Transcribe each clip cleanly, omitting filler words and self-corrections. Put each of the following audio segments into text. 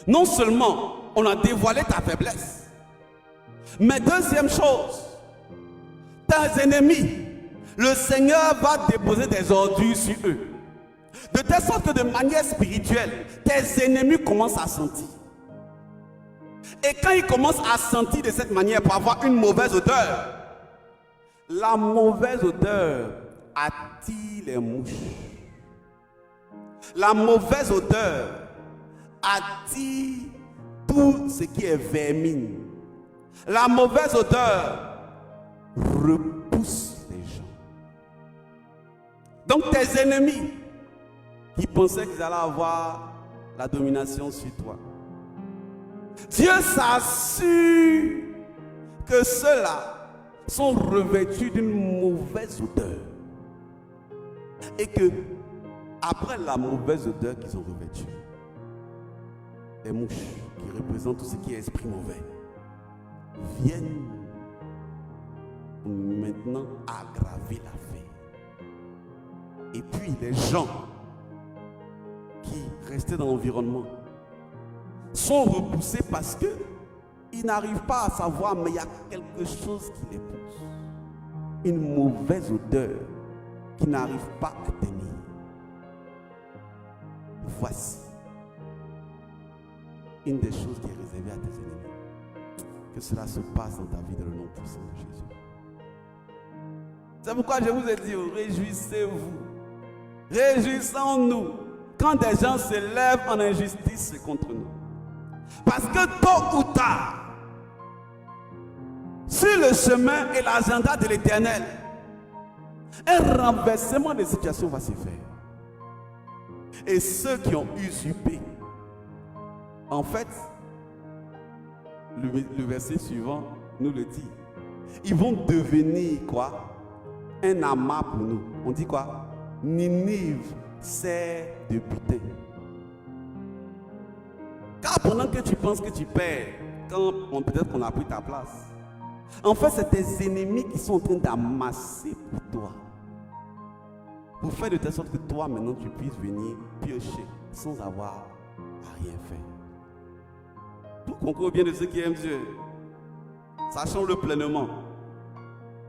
Non seulement on a dévoilé ta faiblesse, mais deuxième chose, tes ennemis, le Seigneur va déposer des ordures sur eux. De telle sorte que de manière spirituelle, tes ennemis commencent à sentir. Et quand ils commencent à sentir de cette manière pour avoir une mauvaise odeur, la mauvaise odeur attire les mouches. La mauvaise odeur attire tout ce qui est vermine. La mauvaise odeur repousse les gens. Donc tes ennemis qui pensaient qu'ils allaient avoir la domination sur toi, Dieu s'assure que ceux-là sont revêtus d'une mauvaise odeur. Et que, après la mauvaise odeur qu'ils ont revêtue, les mouches qui représentent tout ce qui est esprit mauvais viennent maintenant aggraver l'affaire. Et puis les gens qui restaient dans l'environnement sont repoussés parce que ils n'arrivent pas à savoir, mais il y a quelque chose qui les pousse. Une mauvaise odeur qui n'arrive pas à tenir. Voici une des choses qui est réservée à tes ennemis. Que cela se passe dans ta vie dans le nom puissant de Jésus. C'est pourquoi je vous ai dit, réjouissez-vous. Réjouissons-nous quand des gens se lèvent en injustice contre nous. Parce que tôt ou tard, sur le chemin et l'agenda de l'Éternel, un renversement des situations va se faire. Et ceux qui ont usurpé, en fait, le verset suivant nous le dit, ils vont devenir quoi? Un amas pour nous. On dit quoi? Ninive sert de butin. Car pendant que tu penses que tu perds, quand peut-être qu'on a pris ta place, en fait c'est tes ennemis qui sont en train d'amasser pour toi. Pour faire de telle sorte que toi maintenant tu puisses venir piocher sans avoir à rien faire. Tout concourt bien de ceux qui aiment Dieu. Sachons-le pleinement.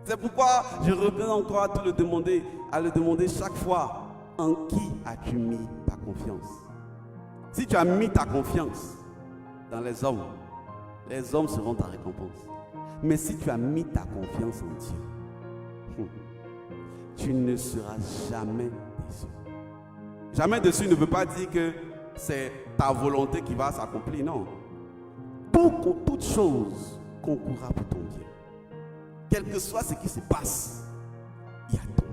C'est pourquoi je reviens encore à le demander chaque fois, en qui as-tu mis ta confiance? Si tu as mis ta confiance dans les hommes seront ta récompense. Mais si tu as mis ta confiance en Dieu, tu ne seras jamais déçu. Jamais déçu ne veut pas dire que c'est ta volonté qui va s'accomplir, non. Toute chose concourra pour ton bien. Quel que soit ce qui se passe, il y a toi.